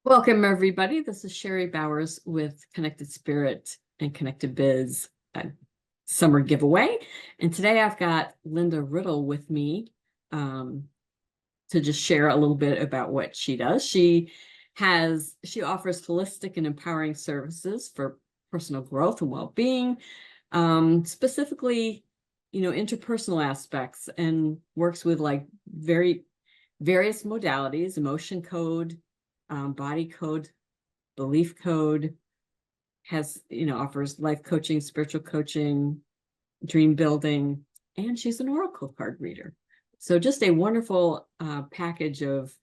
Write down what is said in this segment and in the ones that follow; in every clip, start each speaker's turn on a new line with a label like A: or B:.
A: Welcome, everybody. This is Sherry Bowers with Connected Spirit and Connected Biz summer giveaway. And today I've got Linda Riddle with me to just share a little bit about what she does. She offers holistic and empowering services for personal growth and well-being, specifically, interpersonal aspects, and works with like various modalities, emotion code, body code, belief code, offers life coaching, spiritual coaching, dream building, and she's an oracle card reader. So just a wonderful package of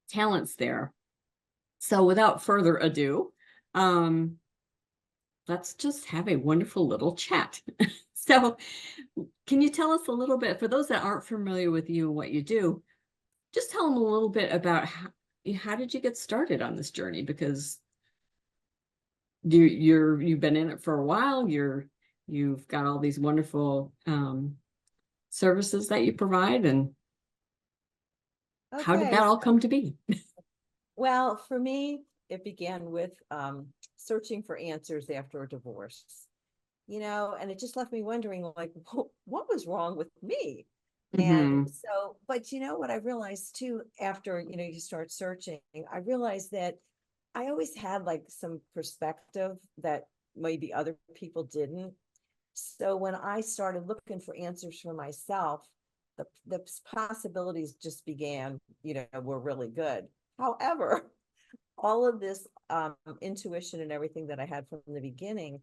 A: talents there. So without further ado, let's just have a wonderful little chat. So can you tell us a little bit, for those that aren't familiar with you and what you do, just tell them a little bit about how did you get started on this journey? Because you've been in it for a while. You've got all these wonderful services that you provide, and how did that
B: Okay.
A: all come to be?
B: Well, for me, it began with searching for answers after a divorce, and it just left me wondering, like, what was wrong with me? And
A: Hmm.
B: so, but what I realized too, after, you start searching, I realized that I always had like some perspective that maybe other people didn't. So when I started looking for answers for myself, the possibilities just began, were really good. However, all of this intuition and everything that I had from the beginning,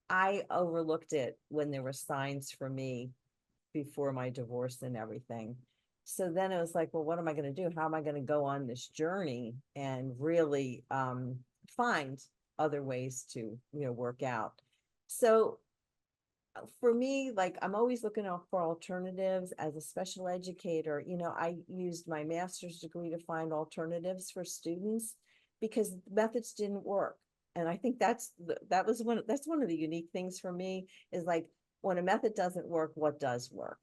B: I overlooked it when there were signs for me before my divorce and everything. So then it was like, well, what am I going to do? How am I going to go on this journey and really find other ways to, work out? So for me, like I'm always looking out for alternatives as a special educator. I used my master's degree to find alternatives for students because methods didn't work. And I think that's one of the unique things for me is like when a method doesn't work, what does work?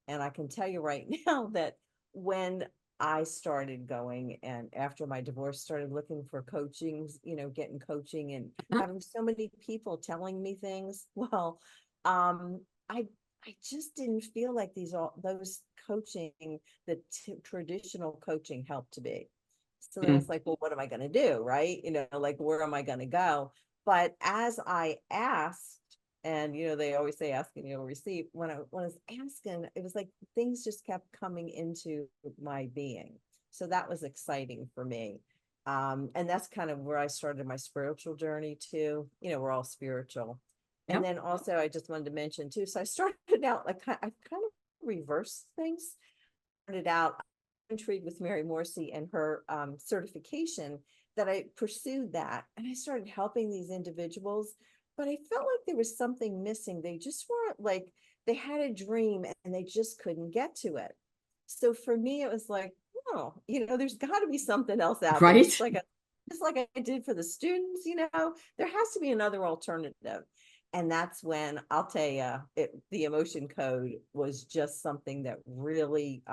B: And I can tell you right now that when I started going and after my divorce started looking for coaching, getting coaching and having so many people telling me things, well, um, I just didn't feel like those coaching, the traditional coaching helped to be. So then it's like, well, what am I going to do? Right. Like, where am I going to go? But as I asked, and they always say asking you'll receive. When I was asking, it was like things just kept coming into my being. So that was exciting for me. And that's kind of where I started my spiritual journey too. We're all spiritual. And
A: Yep.
B: then also I just wanted to mention too. So I started out like I kind of reversed things. Started out intrigued with Mary Morrissey and her certification that I pursued that. And I started helping these individuals, but I felt like there was something missing. They just weren't like, they had a dream and they just couldn't get to it. So for me, it was like, oh, there's got to be something else out there.
A: Right.
B: Just like I did for the students, there has to be another alternative. And that's when I'll tell you, the emotion code was just something that really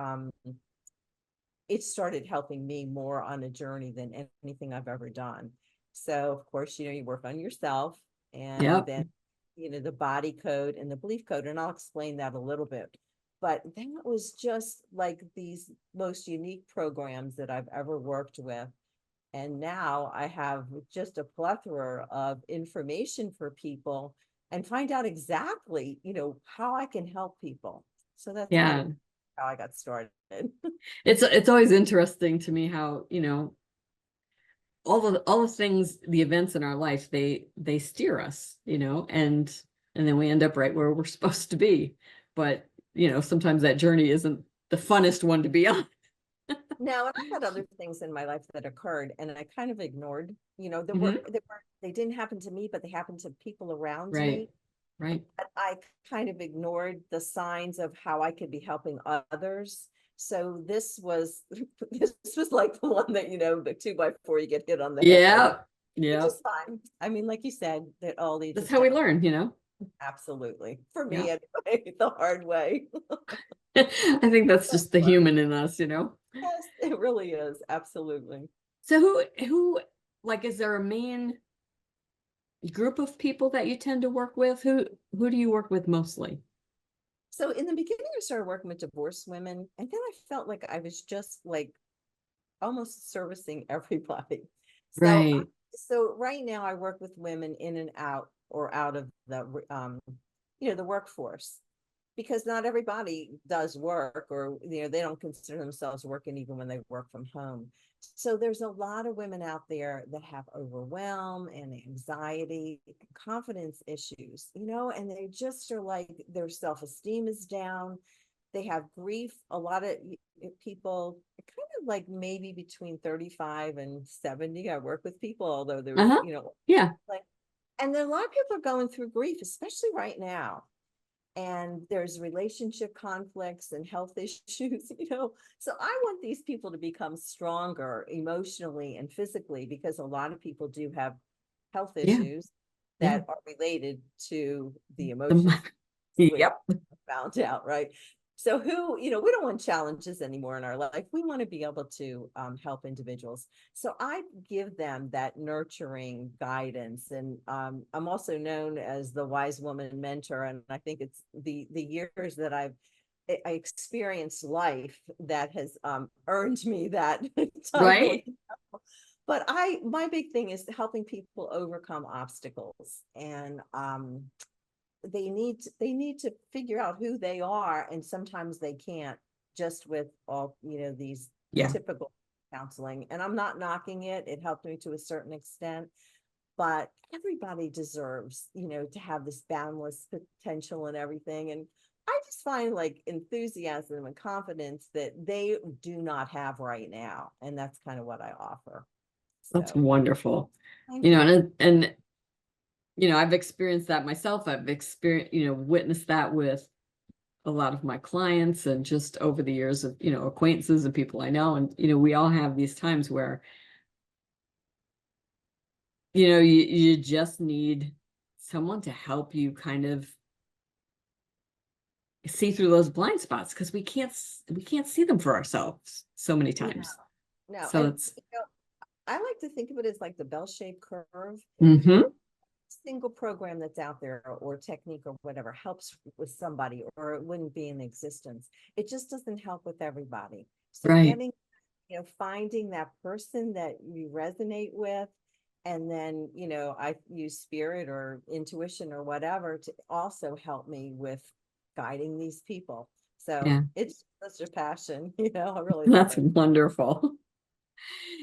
B: it started helping me more on a journey than anything I've ever done. So of course, you work on yourself and
A: Yep.
B: then, the body code and the belief code, and I'll explain that a little bit. But then it was just like these most unique programs that I've ever worked with. And now I have just a plethora of information for people and find out exactly, how I can help people. So that's kind of
A: Yeah.
B: how I got started.
A: It's always interesting to me how, all the things, the events in our life, they steer us, and then we end up right where we're supposed to be. But, sometimes that journey isn't the funnest one to be on.
B: No, and I've had other things in my life that occurred and I kind of ignored,
A: Hmm.
B: they didn't happen to me, but they happened to people around
A: Right.
B: me.
A: Right.
B: But I kind of ignored the signs of how I could be helping others. So this was this was like the one that, the 2x4 you get hit on the head,
A: Yeah.
B: which
A: Yeah.
B: is fine. I mean, like you said, that all leads
A: That's
B: us
A: how we
B: down.
A: learn.
B: Absolutely. For
A: Yeah.
B: me anyway, the hard way.
A: I think that's
B: That's
A: just the
B: fun.
A: human in us.
B: Yes, it really is. Absolutely.
A: So who like, is there a main group of people that you tend to work with? Who do you work with mostly?
B: So in the beginning, I started working with divorced women, and then I felt like I was just like almost servicing everybody. So,
A: Right.
B: so right now I work with women in and out or out of the, the workforce, because not everybody does work, or they don't consider themselves working even when they work from home. So there's a lot of women out there that have overwhelm and anxiety, confidence issues, and they just are like, their self-esteem is down, they have grief. A lot of people kind of like maybe between 35 and 70. I work with people, although there's,
A: Uh-huh. Yeah.
B: like, and then a lot of people are going through grief, especially right now. And there's relationship conflicts and health issues. So I want these people to become stronger emotionally and physically, because a lot of people do have health
A: Yeah.
B: issues
A: Yeah.
B: that are related to the
A: The,
B: emotions we
A: yep.
B: found out, right? So we don't want challenges anymore in our life. We want to be able to help individuals. So I give them that nurturing guidance. And I'm also known as the wise woman mentor. And I think it's the years that I experienced life that has earned me that title.
A: Right.
B: But my big thing is helping people overcome obstacles, and they need to figure out who they are, and sometimes they can't just with all these
A: Yeah.
B: typical counseling. And I'm not knocking it, it helped me to a certain extent, but everybody deserves to have this boundless potential and everything. And I just find like enthusiasm and confidence that they do not have right now, and that's kind of what I offer.
A: That's
B: So
A: wonderful.
B: thank you.
A: And I've experienced that myself. I've experienced, witnessed that with a lot of my clients, and just over the years of, acquaintances and people I know. And, we all have these times where, you just need someone to help you kind of see through those blind spots, because we can't see them for ourselves so many
B: No,
A: times.
B: no.
A: So
B: And
A: it's
B: I like to think of it as like the bell-shaped curve.
A: hmm
B: Single program that's out there or technique or whatever helps with somebody, or it wouldn't be in existence. It just doesn't help with everybody. So
A: right.
B: finding that person that you resonate with, and then I use spirit or intuition or whatever to also help me with guiding these people. So
A: Yeah.
B: it's such a passion. I really love
A: That's
B: it.
A: wonderful.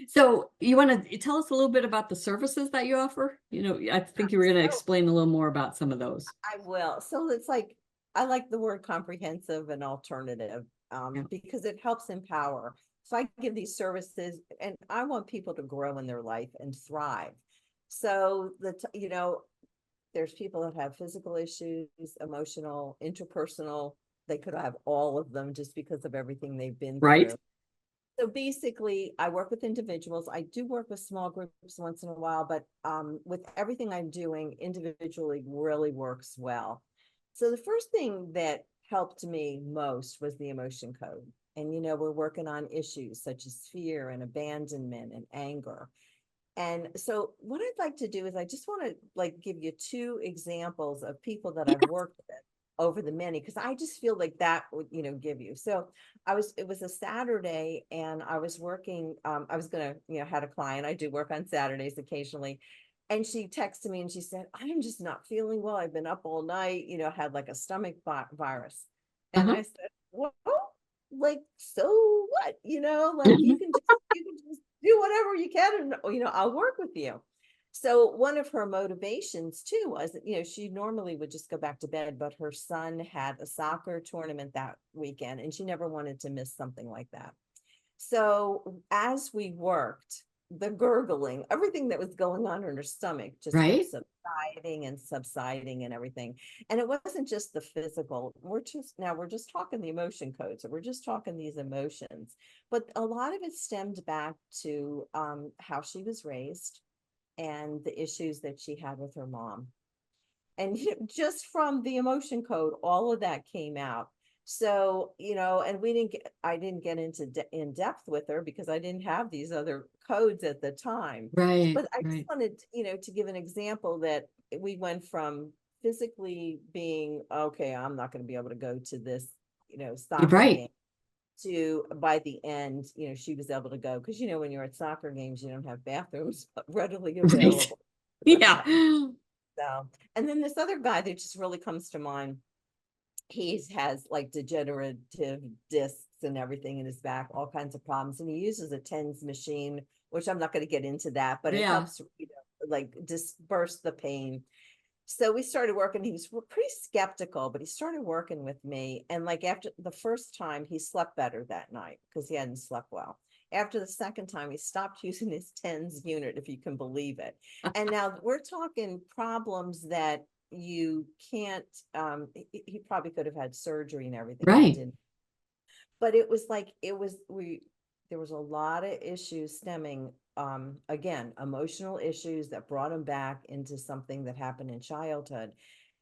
A: So you want to tell us a little bit about the services that you offer? I think you were going to
B: So
A: explain a little more about some of those.
B: I will. So it's like, I like the word comprehensive and alternative,
A: Yeah.
B: because it helps empower. So I give these services, and I want people to grow in their life and thrive. So there's people that have physical issues, emotional, interpersonal. They could have all of them just because of everything they've been
A: Right.
B: through. So basically, I work with individuals. I do work with small groups once in a while, but with everything I'm doing individually really works well. So the first thing that helped me most was the emotion code. And we're working on issues such as fear and abandonment and anger. And so what I'd like to do is I just want to like give you two examples of people that I've
A: Yeah.
B: worked with over the many, because I just feel like that would, give you. So it was a Saturday, and I was working, I was gonna, had a client. I do work on Saturdays occasionally. And she texted me and she said, I'm just not feeling well. I've been up all night, had like a stomach virus. And
A: Uh-huh.
B: I said, well, like, so what? Like you can just do whatever you can, and I'll work with you. So one of her motivations too was that she normally would just go back to bed, but her son had a soccer tournament that weekend, and she never wanted to miss something like that. So as we worked, the gurgling, everything that was going on in her stomach just kept
A: Right.
B: subsiding and subsiding and everything. And it wasn't just the physical. We're just talking the emotion code. So we're just talking these emotions. But a lot of it stemmed back to how she was raised and the issues that she had with her mom. And just from the emotion code, all of that came out. So, and I didn't get into in depth with her because I didn't have these other codes at the time.
A: Right,
B: But I just
A: right,
B: wanted, to give an example that we went from physically being, okay, I'm not going to be able to go to this, soccer
A: right.
B: game, to by the end, she was able to go because, when you're at soccer games, you don't have bathrooms readily
A: Right.
B: available.
A: Yeah.
B: So, and then this other guy that just really comes to mind, he has like degenerative discs and everything in his back, all kinds of problems. And he uses a TENS machine, which I'm not going to get into that, but it
A: Yeah.
B: helps, like disperse the pain. So we started working. He was pretty skeptical, but he started working with me. And like after the first time, he slept better that night because he hadn't slept well. After the second time, he stopped using his TENS unit, if you can believe it. And now we're talking problems that you can't, he probably could have had surgery and everything, but
A: Right.
B: didn't. But it was like, there was a lot of issues stemming, again, emotional issues that brought him back into something that happened in childhood.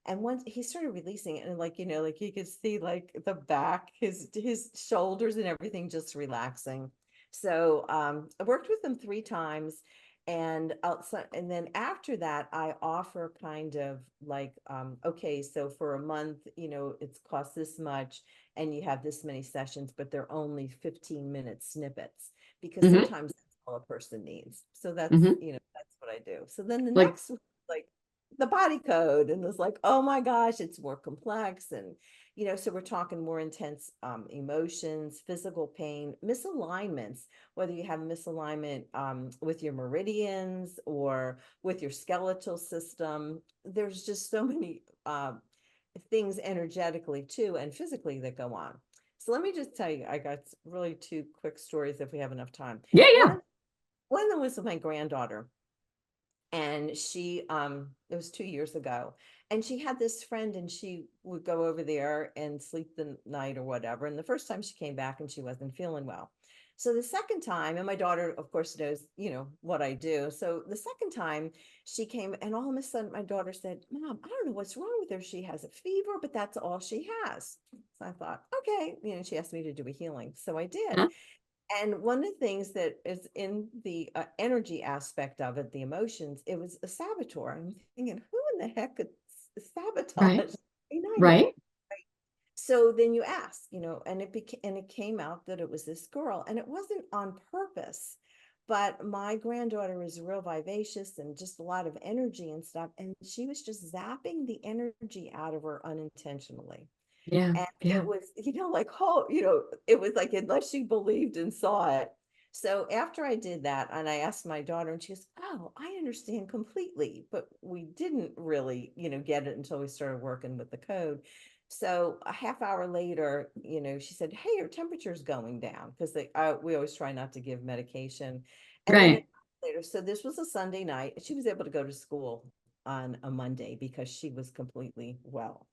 B: And once he started releasing it, and like, like you could see like the back, his shoulders and everything just relaxing. So I worked with him 3 times. And then after that, I offer kind of like, okay, so for a month, it's cost this much and you have this many sessions, but they're only 15-minute snippets because
A: Hmm.
B: sometimes that's all a person needs. So that's,
A: Hmm.
B: that's what I do. So then the
A: Like,
B: next, like the body code, and it's like, oh my gosh, it's more complex. And, so we're talking more intense emotions, physical pain, misalignments, whether you have misalignment with your meridians or with your skeletal system. There's just so many things energetically too and physically that go on. So let me just tell you, I got really 2 quick stories if we have enough time.
A: yeah,
B: One
A: yeah.
B: of one of them was with my granddaughter, and she it was 2 years ago, and she had this friend, and she would go over there and sleep the night or whatever. And the first time she came back and she wasn't feeling well. So the second time, and my daughter of course knows, what I do. So the second time she came, and all of a sudden my daughter said, Mom, I don't know what's wrong with her. She has a fever, but that's all she has. So I thought, okay, she asked me to do a healing, so I did.
A: Huh?
B: And one of the things that is in the energy aspect of it, the emotions, it was a saboteur. I'm thinking, who in the heck could
A: Right.
B: sabotage a 9-year-old?
A: Right.
B: So then you ask, and it came out that it was this girl, and it wasn't on purpose. But my granddaughter is real vivacious and just a lot of energy and stuff, and she was just zapping the energy out of her unintentionally.
A: Yeah.
B: And it
A: Yeah.
B: was, like, oh, it was like, unless she believed and saw it. So after I did that, and I asked my daughter, and she goes, oh, I understand completely. But we didn't really, get it until we started working with the code. So a half hour later, she said, hey, your temperature's going down, because we always try not to give medication. And then
A: Right.
B: later, so this was a Sunday night. She was able to go to school on a Monday because she was completely well.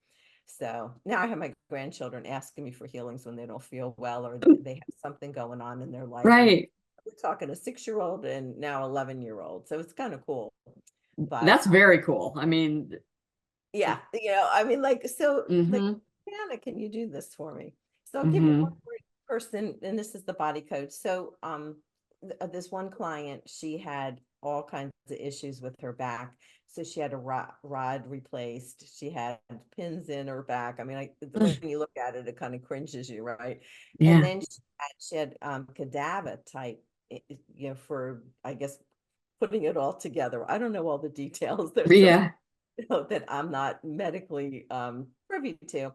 B: So now I have my grandchildren asking me for healings when they don't feel well, or they have something going on in their life. And
A: Right.
B: we're talking a 6-year-old and now 11-year-old. So it's kind of cool. But
A: That's very cool. I mean,
B: yeah, I mean, like, so like,
A: mm-hmm.
B: Hannah, can you do this for me? So I'll give you one
A: Mm-hmm.
B: more person, and this is the body code. So this one client, she had all kinds of issues with her back. So she had a rod replaced. She had pins in her back. I mean, like, when you look at it, it kind of cringes you, right? And
A: Yeah.
B: then she had cadaver type, for, I guess, putting it all together. I don't know all the details. There's so
A: Yeah.
B: that I'm not medically privy to.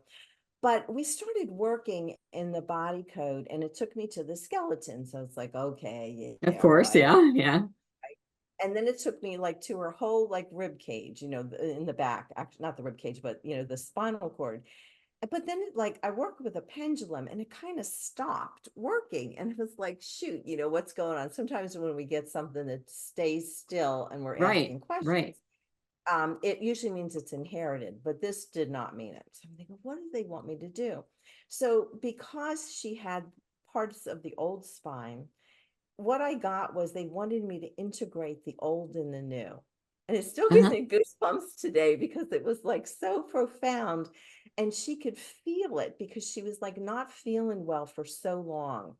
B: But we started working in the body code, and it took me to the skeleton. So it's like, okay,
A: Of
B: yeah,
A: course.
B: right.
A: Yeah. Yeah.
B: And then it took me like to her whole like rib cage, in the back, actually not the rib cage, but the spinal cord. But then I worked with a pendulum, and it kind of stopped working. And it was like, shoot, what's going on? Sometimes when we get something that stays still and we're
A: Right.
B: asking questions,
A: Right.
B: it usually means it's inherited, but this did not mean it. So I'm thinking, what do they want me to do? So because she had parts of the old spine, what I got was they wanted me to integrate the old and the new. And it still gives
A: Uh-huh.
B: me goosebumps today because it was like so profound. And she could feel it because she was like not feeling well for so long,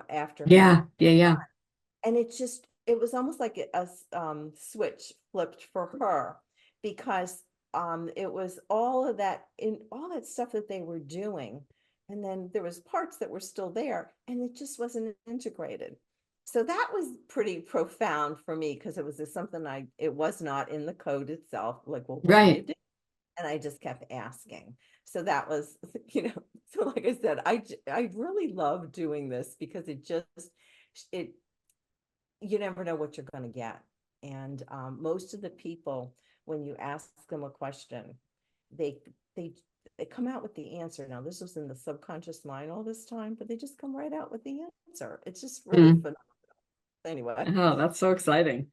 B: after having,
A: Yeah, yeah, yeah.
B: and it was almost like switch flipped for her because it was all of that in all that stuff that they were doing, and then there was parts that were still there and it just wasn't integrated. So that was pretty profound for me because it was just something it was not in the code itself, like, well, what do you
A: Right.
B: do? And I just kept asking. So that was, so like I said, I really love doing this because it you never know what you're going to get. And most of the people, when you ask them a question, they they they come out with the answer. Now, this was in the subconscious mind all this time, but they just come right out with the answer. It's just really
A: Mm.
B: phenomenal. Anyway,
A: Oh, that's so exciting.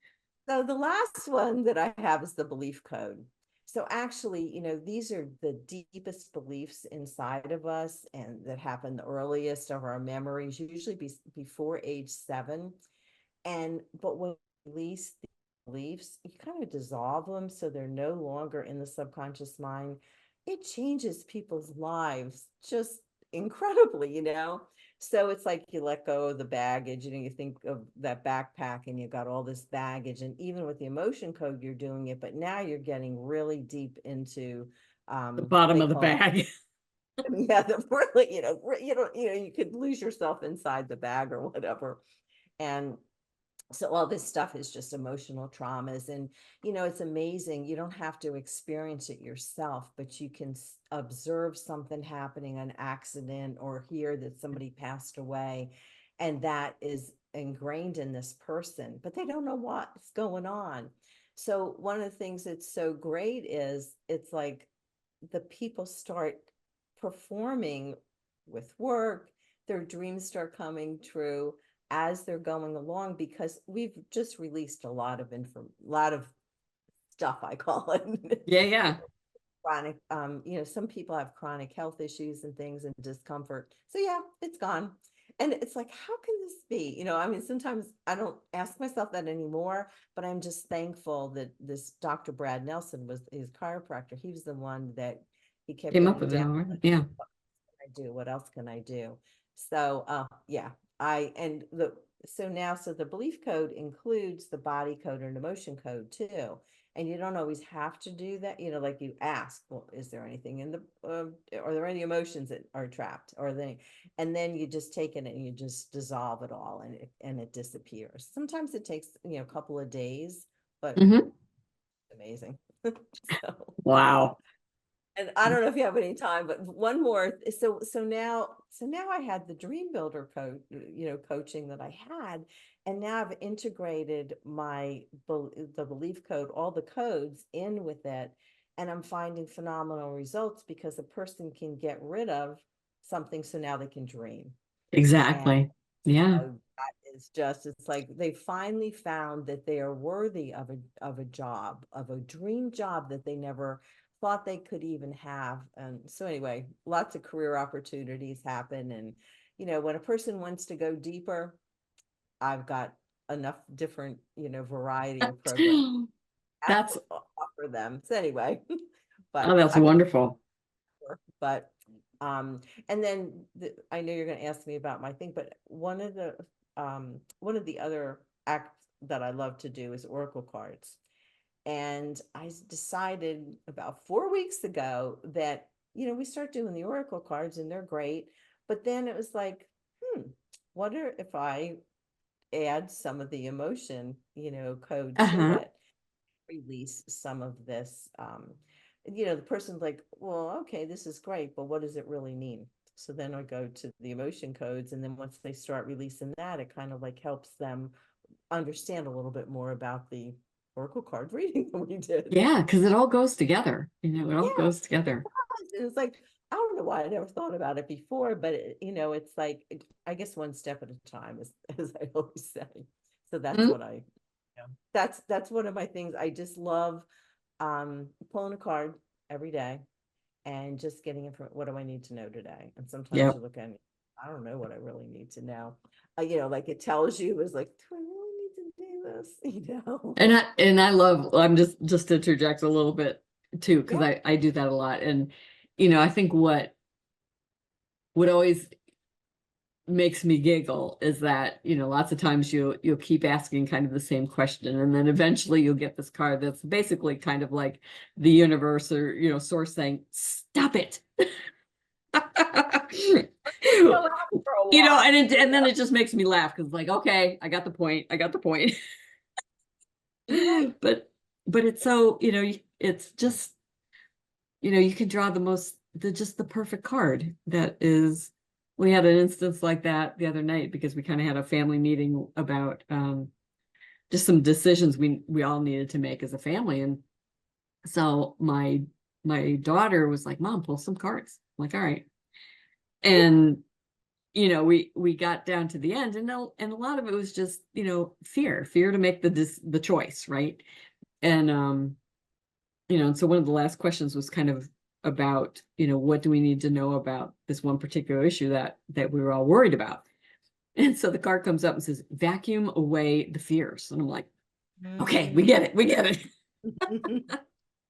B: so the last one that I have is the belief code. So actually, these are the deepest beliefs inside of us and that happen the earliest of our memories, usually before age 7. But when you release the beliefs, you kind of dissolve them so they're no longer in the subconscious mind. It changes people's lives just incredibly. So it's like you let go of the baggage, you think of that backpack and you got all this baggage. And even with the emotion code, you're doing it, but now you're getting really deep into
A: The bottom
B: they
A: of the
B: call it,
A: bag.
B: yeah, the really, you could lose yourself inside the bag or whatever. And so all this stuff is just emotional traumas. And it's amazing, you don't have to experience it yourself, but you can observe something happening, an accident, or hear that somebody passed away, and that is ingrained in this person, but they don't know what's going on. So one of the things that's so great is it's like the people start performing with work, their dreams start coming true as they're going along, because we've just released a lot of stuff, I call it.
A: Yeah, yeah.
B: Chronic, some people have chronic health issues and things and discomfort. So yeah, it's gone. And it's like, how can this be? I mean, sometimes I don't ask myself that anymore, but I'm just thankful that this Dr. Brad Nelson was his chiropractor. He was the one that he kept
A: Came up
B: getting
A: with it
B: down.
A: all right. Yeah.
B: What else can I do? So yeah, I and the so now so the belief code includes the body code and emotion code too. And you don't always have to do that, like you ask, well, is there anything in the are there any emotions that are trapped, or they, and then you just take it and you just dissolve it all, and it disappears. Sometimes it takes a couple of days, but
A: Hmm.
B: amazing. So
A: Wow.
B: and I don't know if you have any time, but one more. So now I had the dream builder coaching that I had, and now I've integrated the belief code, all the codes in with it, and I'm finding phenomenal results because a person can get rid of something, so now they can dream. And
A: Exactly. Yeah.
B: that is just, it's like they finally found that they are worthy of a job, of a dream job that they never thought they could even have. And so anyway, lots of career opportunities happen. And when a person wants to go deeper, I've got enough different, variety of programs
A: That's,
B: to offer them. So anyway, but
A: oh, that's
B: I've been
A: wonderful.
B: but and then I know you're going to ask me about my thing, but one of the other acts that I love to do is oracle cards. And I decided about 4 weeks ago that we start doing the oracle cards and they're great, but then it was like, wonder if I add some of the emotion code to
A: Uh-huh.
B: it, release some of this. The person's like, well, okay, this is great, but what does it really mean? So then I go to the emotion codes, and then once they start releasing that, it kind of like helps them understand a little bit more about the oracle card reading that we did.
A: Yeah, because it all goes together. It all
B: Yeah,
A: goes together.
B: it's like, I don't know why I never thought about it before, but it's like, I guess one step at a time, as I always say. So that's
A: Mm.
B: what that's one of my things. I just love pulling a card every day and just getting it from, what do I need to know today? And sometimes you
A: Yep.
B: look at it, I don't know what I really need to know. Like it tells you, is like, do I really need to do this, you know?
A: And I love, I'm just to interject a little bit too, because
B: Yeah.
A: I do that a lot. And, I think what always makes me giggle is that, lots of times you'll keep asking kind of the same question, and then eventually you'll get this card that's basically kind of like the universe or, source saying, stop it.
B: Go out for a walk.
A: And then it just makes me laugh because like, okay, I got the point. I got the point.
B: You're right.
A: But it's so, it's just, you can draw just the perfect card that is, we had an instance like that the other night because we kind of had a family meeting about just some decisions we all needed to make as a family. And so my daughter was like, Mom, pull some cards. I'm like, all right. And we got down to the end, and a lot of it was just, fear to make the choice, right? And and so one of the last questions was kind of about, what do we need to know about this one particular issue that we were all worried about. And so the card comes up and says, vacuum away the fears. And I'm like, okay, we get it. We get it.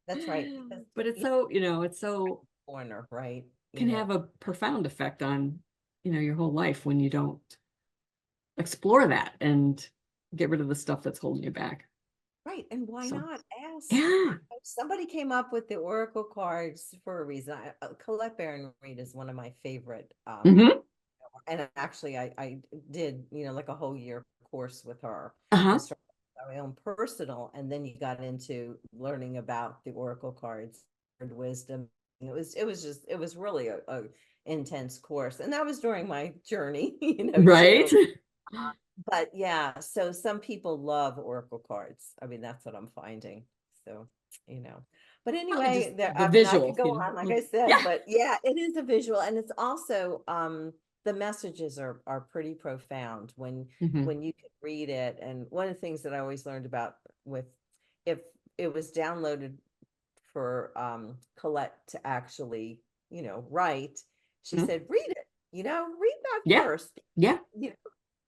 B: That's right. Because
A: But it's
B: you
A: so, it's so
B: corner, right?
A: can have a profound effect on, your whole life when you don't explore that and get rid of the stuff that's holding you back.
B: Right. And why
A: So,
B: not ask?
A: yeah.
B: Somebody came up with the oracle cards for a reason. Colette Baron Reed is one of my favorite.
A: Hmm.
B: And actually, I did, like a whole year course with her.
A: Uh-huh.
B: Started my own personal, and then you got into learning about the oracle cards and wisdom. It was really a intense course, and that was during my journey,
A: Right.
B: too. But yeah, so some people love oracle cards. I mean, that's what I'm finding. So, you know. But
A: Probably just
B: anyway, there,
A: the
B: I mean, I could
A: visual,
B: go on, like I
A: Yeah.
B: said, but yeah, it is a visual, and it's also the messages are pretty profound
A: Hmm.
B: when you can read it. And one of the things that I always learned about with if it was downloaded for Colette to actually, write, she
A: Hmm.
B: said, read it, read that
A: Yeah.
B: first.
A: Yeah.
B: You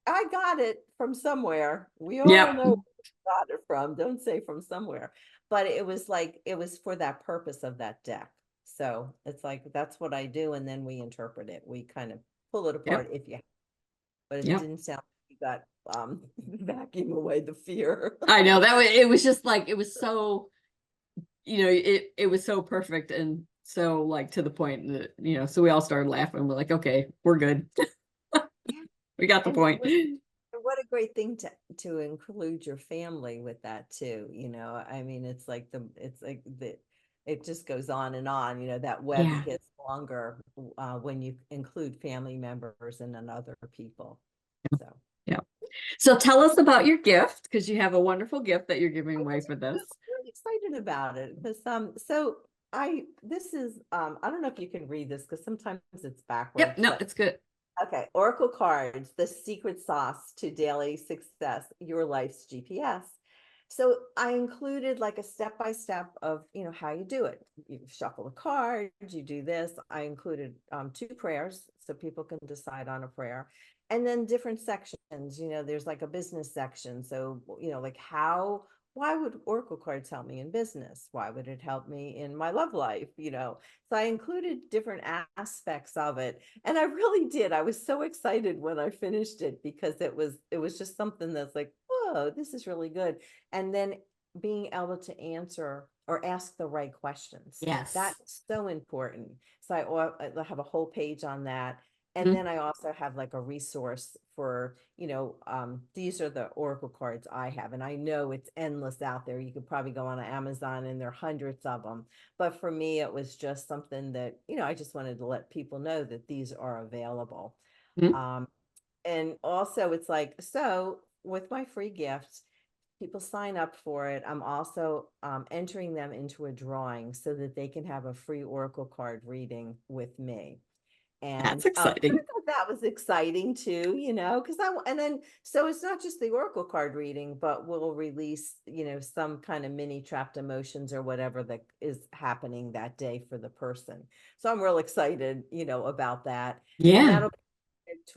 B: I got it from somewhere. We all
A: Yeah.
B: know where we got it from. Don't say from somewhere. But it was like, it was for that purpose of that deck. So it's like, that's what I do. And then we interpret it. We kind of pull it apart
A: Yep.
B: if you, but it
A: Yep.
B: didn't sound like you got vacuum away the fear.
A: I know it was just like, it was so, it was so perfect and so like to the point that, so we all started laughing. We're like, okay, we're good.
B: Yeah.
A: We got the
B: And
A: point.
B: what a great thing to include your family with that too. I mean, it's like the it just goes on and on. That web
A: Yeah.
B: gets longer when you include family members and then other people. So
A: Yeah. So tell us about your gift, because you have a wonderful gift that you're giving
B: I
A: away
B: was
A: for this.
B: really excited about it because so I this is I don't know if you can read this because sometimes it's
A: Yep.
B: backwards,
A: No,
B: but
A: it's good.
B: okay, Oracle cards, the secret sauce to daily success, your life's GPS. So I included like a step by step of, how you do it. You shuffle a card, you do this. I included two prayers so people can decide on a prayer. And then different sections, there's like a business section. So, like why would Oracle cards help me in business? Why would it help me in my love life? So I included different aspects of it, and I really did. I was so excited when I finished it because it was just something that's like, whoa, this is really good. And then being able to answer or ask the right questions.
A: Yes.
B: That's so important. So I have a whole page on that. And
A: Mhm.
B: then I also have like a resource for, these are the Oracle cards I have. And I know it's endless out there. You could probably go on Amazon and there are hundreds of them. But for me, it was just something that, I just wanted to let people know that these are available.
A: Mhm.
B: Um, and also it's like, so with my free gifts, people sign up for it. I'm also entering them into a drawing so that they can have a free Oracle card reading with me.
A: That's
B: And I
A: exciting.
B: thought that was exciting too, because and then, so it's not just the Oracle card reading, but we'll release, some kind of mini trapped emotions or whatever that is happening that day for the person. So I'm real excited, about that. And
A: Yeah.
B: that'll be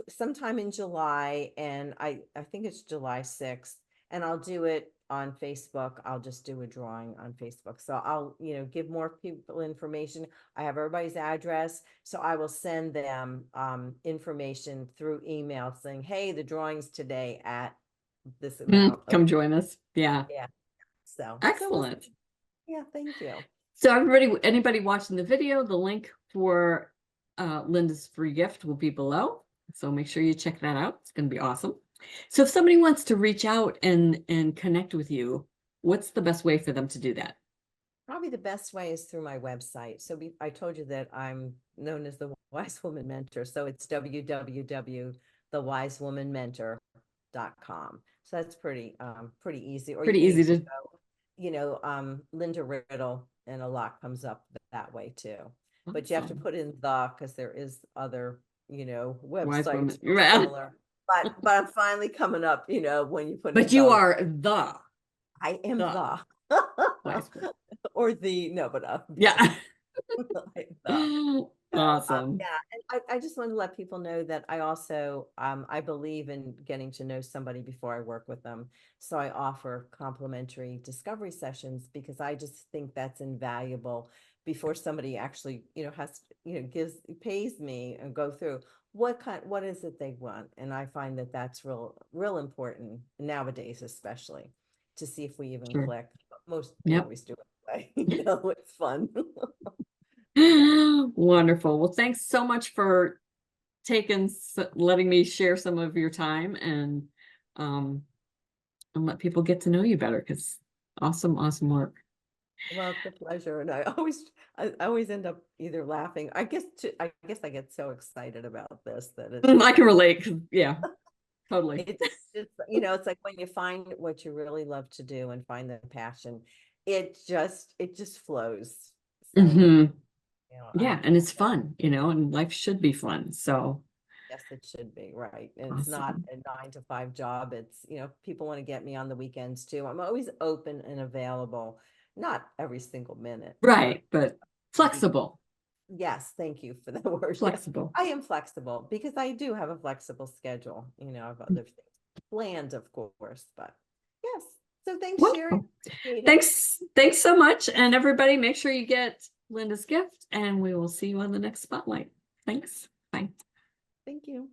B: sometime in July. And I think it's July 6th. and I'll do it on Facebook. I'll just do a drawing on Facebook. So I'll, give more people information. I have everybody's address, so I will send them information through email saying, hey, the drawing's today at this amount of,
A: Come join us. Yeah.
B: yeah. So
A: Excellent.
B: yeah, thank you.
A: So anybody watching the video, the link for Linda's free gift will be below. So make sure you check that out. It's going to be awesome. So if somebody wants to reach out and connect with you, what's the best way for them to do that?
B: Probably the best way is through my website. So I told you that I'm known as the Wise Woman Mentor. So it's www.thewisewomanmentor.com. So that's pretty easy. Or
A: Pretty easy to
B: go, Linda Riddle, and a lot comes up that way too. But you have to
A: Awesome.
B: put in because there is other,
A: Wise woman.
B: websites similar. But I'm finally coming up, when you put in
A: But you
B: the,
A: are the
B: I am
A: the
B: the
A: wise woman.
B: or the no, but
A: Yeah.
B: like the.
A: Awesome.
B: Yeah, and I just want to let people know that I also I believe in getting to know somebody before I work with them. So I offer complimentary discovery sessions because I just think that's invaluable before somebody actually, has, pays me and go through what is it they want. And I find that that's real important nowadays, especially to see if we even
A: Sure.
B: click. Most
A: Yep.
B: always do it anyway. It's fun.
A: Wonderful. Well, thanks so much for letting me share some of your time and let people get to know you better, because awesome work.
B: Well, it's a pleasure, and I always end up either laughing. I guess I get so excited about this that
A: I can relate. Yeah, totally.
B: it's like when you find what you really love to do and find the passion, it just flows. So,
A: Yeah, and it's fun, and life should be fun. So
B: yes, it should be, right. And it's not
A: awesome.
B: a 9 to 5 job. It's, people want to get me on the weekends too. I'm always open and available, not every single minute,
A: Right, but flexible.
B: yes, thank you for the word. Yes,
A: Flexible.
B: I am flexible because I do have a flexible schedule. I have other things planned, of course, but yes. So thanks, Sherry.
A: Wonderful.
B: Appreciate it.
A: Thanks so much. And everybody, make sure you get Linda's gift, and we will see you on the next spotlight. Thanks. Bye.
B: Thank you.